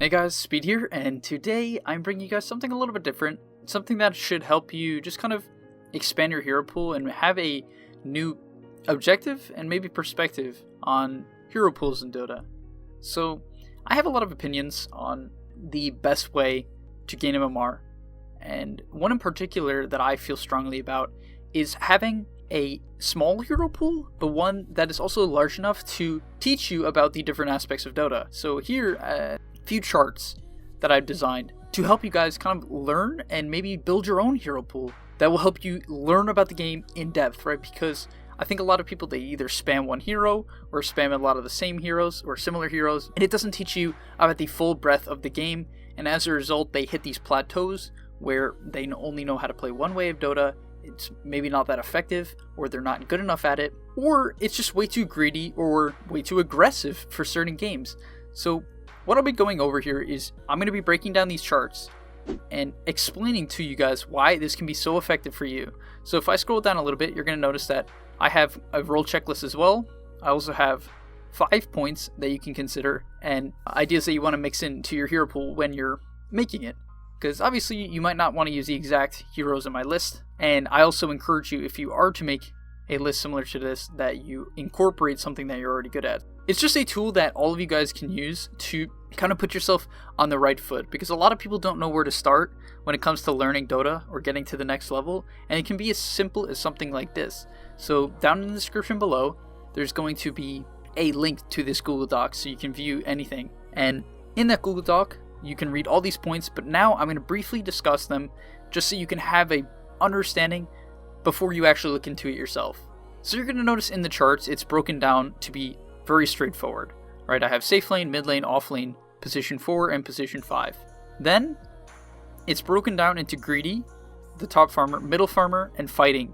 Hey guys, Speed here, and today I'm bringing you guys something a little bit different, something that should help you just kind of expand your hero pool and have a new objective and maybe perspective on hero pools in Dota. So, I have a lot of opinions on the best way to gain MMR, and one in particular that I feel strongly about is having a small hero pool, but one that is also large enough to teach you about the different aspects of Dota. So here, few charts that I've designed to help you guys kind of learn and maybe build your own hero pool that will help you learn about the game in depth, right? Because I think a lot of people, they either spam one hero or spam a lot of the same heroes or similar heroes, and it doesn't teach you about the full breadth of the game, and as a result they hit these plateaus where they only know how to play one way of Dota. It's maybe not that effective, or they're not good enough at it, or it's just way too greedy or way too aggressive for certain games. So what I'll be going over here is I'm going to be breaking down these charts and explaining to you guys why this can be so effective for you. So if I scroll down a little bit, you're going to notice that I have a role checklist as well. I also have 5 points that you can consider and ideas that you want to mix into your hero pool when you're making it. Because obviously you might not want to use the exact heroes in my list. And I also encourage you, if you are to make a list similar to this, that you incorporate something that you're already good at. It's just a tool that all of you guys can use to kind of put yourself on the right foot, because a lot of people don't know where to start when it comes to learning Dota or getting to the next level, and it can be as simple as something like this. So down in the description below, there's going to be a link to this Google Doc so you can view anything. And in that Google Doc, you can read all these points, but now I'm going to briefly discuss them just so you can have a understanding before you actually look into it yourself. So you're going to notice in the charts, it's broken down to be very straightforward, right? I have safe lane, mid lane, off lane, position 4, and position 5. Then, it's broken down into greedy, the top farmer, middle farmer, and fighting.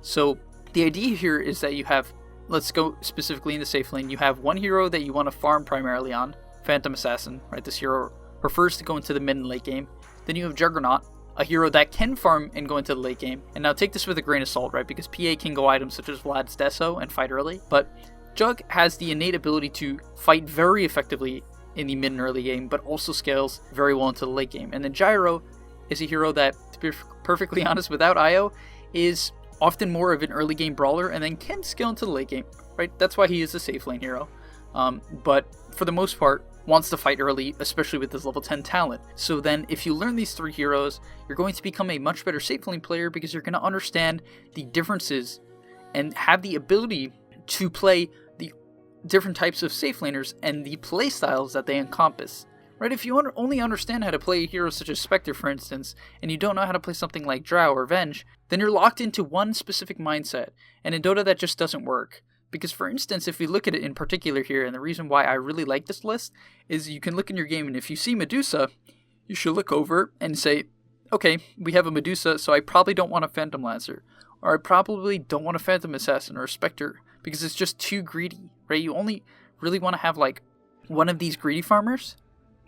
So, the idea here is that you have, let's go specifically in the safe lane, you have one hero that you want to farm primarily on, Phantom Assassin, right? This hero prefers to go into the mid and late game. Then you have Juggernaut, a hero that can farm and go into the late game. And now take this with a grain of salt, right? Because PA can go items such as Vlad's Deso and fight early, but Jug has the innate ability to fight very effectively in the mid and early game, but also scales very well into the late game. And then Gyro is a hero that, to be perfectly honest, without IO, is often more of an early game brawler and then can scale into the late game, right? That's why he is a safe lane hero. But for the most part, wants to fight early, especially with his level 10 talent. So then, if you learn these 3 heroes, you're going to become a much better safe lane player because you're going to understand the differences and have the ability to play the different types of safe laners and the play styles that they encompass. Right? If you only understand how to play a hero such as Spectre, for instance, and you don't know how to play something like Drow or Venge, then you're locked into one specific mindset, and in Dota that just doesn't work. Because for instance, if we look at it in particular here, and the reason why I really like this list, is you can look in your game, and if you see Medusa, you should look over and say, okay, we have a Medusa, so I probably don't want a Phantom Lancer, or I probably don't want a Phantom Assassin or a Spectre, because it's just too greedy, right? You only really want to have like one of these greedy farmers,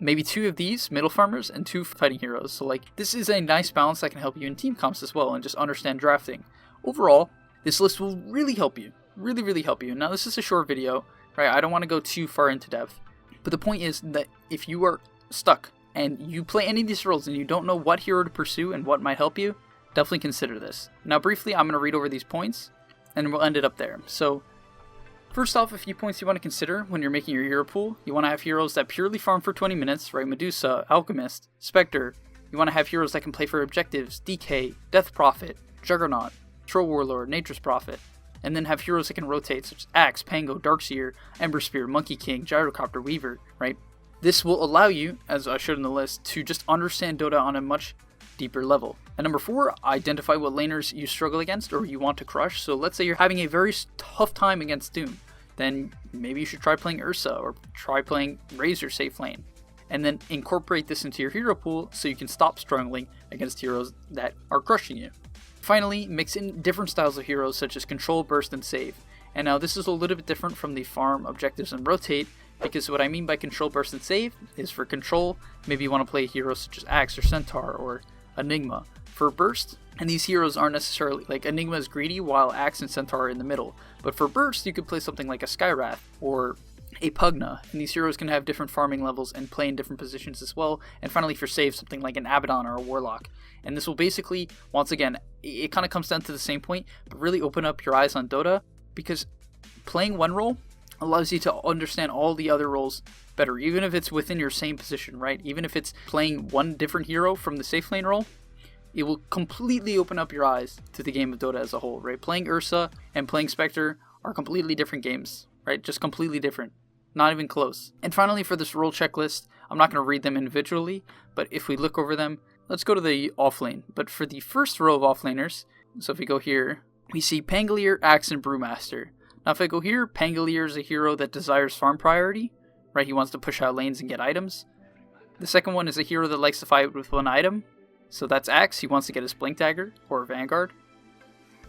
maybe 2 of these middle farmers, and 2 fighting heroes. So like, this is a nice balance that can help you in team comps as well, and just understand drafting. Overall, this list will really help you. Really help you. Now this is a short video, right? I don't want to go too far into depth, but the point is that if you are stuck and you play any of these roles and you don't know what hero to pursue and what might help you, definitely consider this. Now briefly, I'm going to read over these points and we'll end it up there. So first off, a few points you want to consider when you're making your hero pool. You want to have heroes that purely farm for 20 minutes, right? Medusa, Alchemist, Spectre. You want to have heroes that can play for objectives, DK, Death Prophet, Juggernaut, Troll Warlord, Nature's Prophet. And then have heroes that can rotate, such as Axe, Pango, Darkseer, Ember Spear, Monkey King, Gyrocopter, Weaver, right? This will allow you, as I showed in the list, to just understand Dota on a much deeper level. And number 4, identify what laners you struggle against or you want to crush. So let's say you're having a very tough time against Doom. Then maybe you should try playing Ursa or try playing Razor safe lane. And then incorporate this into your hero pool so you can stop struggling against heroes that are crushing you. Finally, mix in different styles of heroes such as Control, Burst, and Save. And now this is a little bit different from the Farm, Objectives, and Rotate, because what I mean by Control, Burst, and Save is for Control, maybe you want to play heroes such as Axe or Centaur or Enigma. For Burst, and these heroes aren't necessarily, like Enigma is greedy while Axe and Centaur are in the middle, but for Burst you could play something like a Skywrath or a Pugna, and these heroes can have different farming levels and play in different positions as well. And finally for save, something like an Abaddon or a Warlock. And this will basically, once again, it kind of comes down to the same point, but really open up your eyes on Dota, because playing one role allows you to understand all the other roles better, even if it's within your same position, right? Even if it's playing one different hero from the safe lane role, it will completely open up your eyes to the game of Dota as a whole, right? Playing Ursa and playing Spectre are completely different games, right? Just completely different. Not even close. And finally, for this role checklist, I'm not going to read them individually, but if we look over them, let's go to the offlane. But for the first row of offlaners, so if we go here, we see Pangolier, Axe, and Brewmaster. Now if I go here, Pangolier is a hero that desires farm priority, right? He wants to push out lanes and get items. The second one is a hero that likes to fight with one item, so that's Axe. He wants to get his Blink Dagger or Vanguard.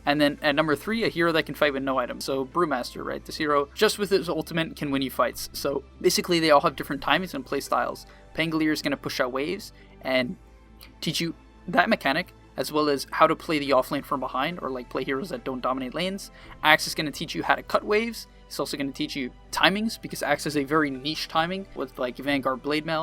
And then at number 3, a hero that can fight with no items. So Brewmaster, right? This hero, just with his ultimate, can win you fights. So basically they all have different timings and play styles. Pangolier is going to push out waves and teach you that mechanic, as well as how to play the offlane from behind, or like play heroes that don't dominate lanes. Axe is going to teach you how to cut waves. He's also going to teach you timings, because Axe has a very niche timing with like Vanguard Blink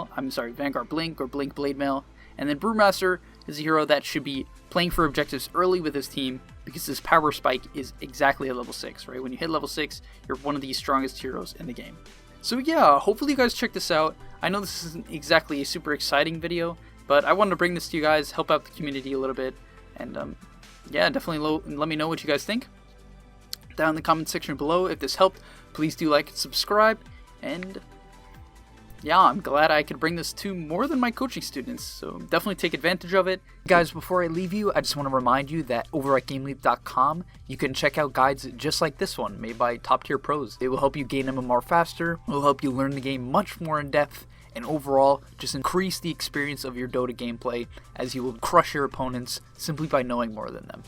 or Blink Blade Mail. And then Brewmaster is a hero that should be playing for objectives early with his team, because his power spike is exactly at level 6, right? When you hit level 6, you're one of the strongest heroes in the game. So yeah, hopefully you guys check this out. I know this isn't exactly a super exciting video, but I wanted to bring this to you guys, help out the community a little bit, and yeah, definitely let me know what you guys think down in the comment section below. If this helped, please do like and subscribe, and yeah, I'm glad I could bring this to more than my coaching students, so definitely take advantage of it. Guys, before I leave you, I just want to remind you that over at gameleap.com, you can check out guides just like this one, made by top tier pros. It will help you gain MMR faster, it will help you learn the game much more in depth, and overall, just increase the experience of your Dota gameplay, as you will crush your opponents simply by knowing more than them.